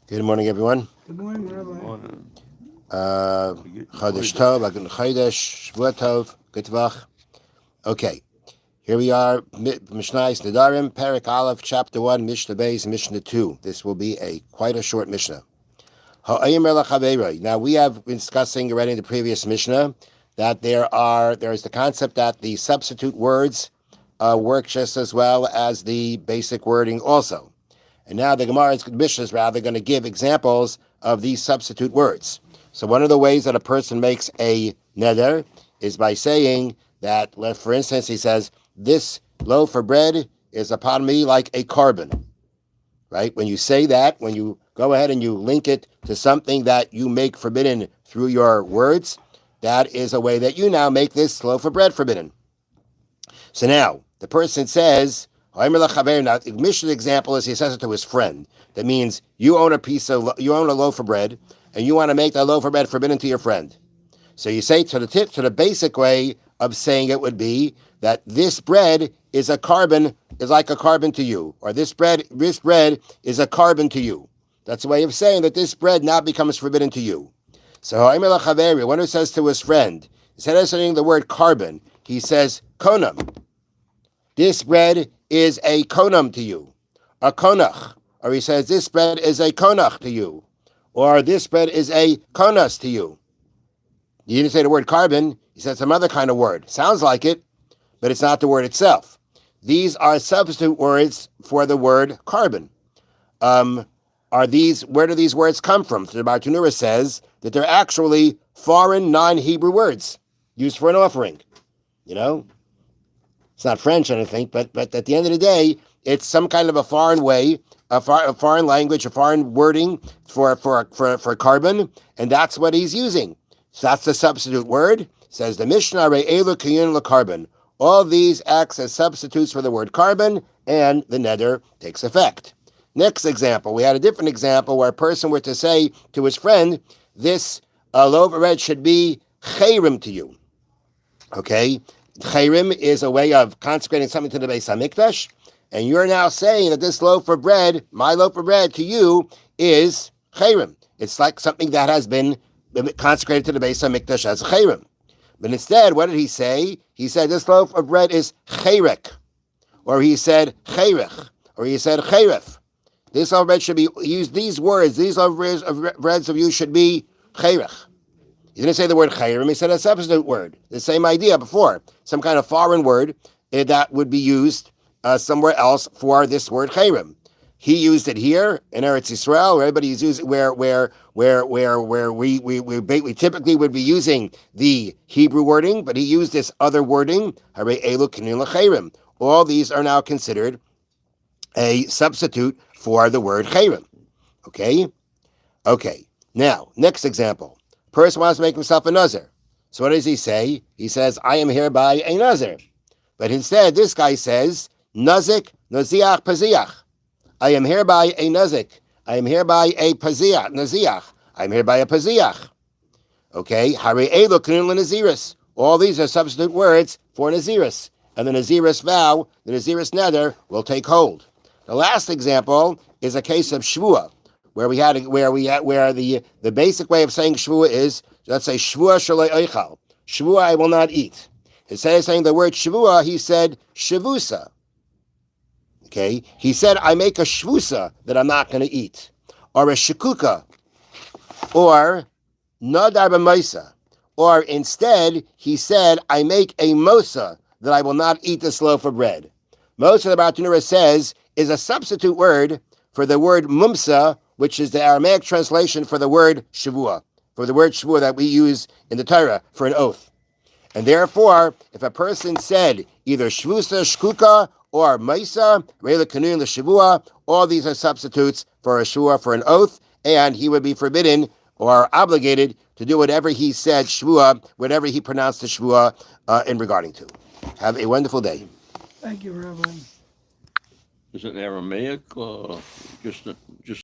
Good morning, everyone. Good morning, Rabbi. Chodesh Tov, Agun Chodesh, Shavua Tov, Good Tvach. Okay, here we are, Mishna Nedarim, Perek Aleph, Chapter 1, Mishnah Beis, Mishnah 2. This will be quite a short Mishnah. Now, we have been discussing already in the previous Mishnah that there is the concept that the substitute words work just as well as the basic wording also. And now the Gemara's Mishnah is rather going to give examples of these substitute words. So one of the ways that a person makes a neder is by saying that, for instance, he says, this loaf of bread is upon me like a carbon, right? When you say that, when you go ahead and you link it to something that you make forbidden through your words, that is a way that you now make this loaf of bread forbidden. So now, the person says, now, the Mishnah example is he says it to his friend. That means you own a loaf of bread, and you want to make that loaf of bread forbidden to your friend. So you say to the basic way of saying it would be that this bread is like a carbon to you, or this bread is a carbon to you. That's a way of saying that this bread now becomes forbidden to you. So one who says to his friend, instead of saying the word carbon, he says konam. This bread is a konam to you, a konach. Or he says, this bread is a konach to you, or this bread is a konas to you. He didn't say the word carbon, he said some other kind of word. Sounds like it, but it's not the word itself. These are substitute words for the word carbon. Where do these words come from? The Bartanura says that they're actually foreign non-Hebrew words used for an offering. You know? It's not French, I don't think, but at the end of the day, it's some kind of a foreign way, a foreign language, a foreign wording for carbon, and that's what he's using. So that's the substitute word. Says the Mishnah, Re'elu kiyun carbon. All these acts as substitutes for the word carbon, and the neder takes effect. Next example, we had a different example where a person were to say to his friend, this loaf of bread should be chayrim to you. Okay? Chayrim is a way of consecrating something to the Beis HaMikdash, and you're now saying that this loaf of bread, my loaf of bread to you, is chayrim. It's like something that has been consecrated to the Beis HaMikdash as chayrim. But instead, what did he say? He said this loaf of bread is chayrek, or he said chayrech, or he said chayref. This loaf of bread should be used. These words, these loaf of breads of you should be chayrech. He didn't say the word chayrim, he said a substitute word. The same idea before. Some kind of foreign word that would be used somewhere else for this word chayrim. He used it here in Eretz Yisrael, where everybody's using where we typically would be using the Hebrew wording, but he used this other wording, Hare Elu Kinin L'Chayrim. All these are now considered a substitute for the word chayrim. Okay. Now, next example. Person wants to make himself a nazir. So what does he say? He says, I am hereby a nazir. But instead, this guy says, nazik, naziach, paziach. I am hereby a nazik. I am hereby a paziach, naziach. I am hereby a paziach. Okay, hare elo k'nin l'naziris. All these are substitute words for naziris. And the naziris vow, the naziris neder, will take hold. The last example is a case of shvua, where the basic way of saying shvua is, let's say shvua shalei eichal. Shvua I will not eat. Instead of saying the word shvua, he said shavusa. Okay, he said I make a shvusa that I'm not going to eat, or a shikuka, or nadar b'mosa, or instead he said I make a mosa that I will not eat this loaf of bread. Mosa, the Bartanura says, is a substitute word for the word mumsa, which is the Aramaic translation for the word shavua, that we use in the Torah for an oath. And therefore, if a person said either shvusa, shkuka, or maisa, reila kanun l'shavua, all these are substitutes for a shvua, for an oath, and he would be forbidden or obligated to do whatever he said, shvua, whatever he pronounced the shvua in regarding to. Have a wonderful day. Thank you, Rabbi. Is it Aramaic or just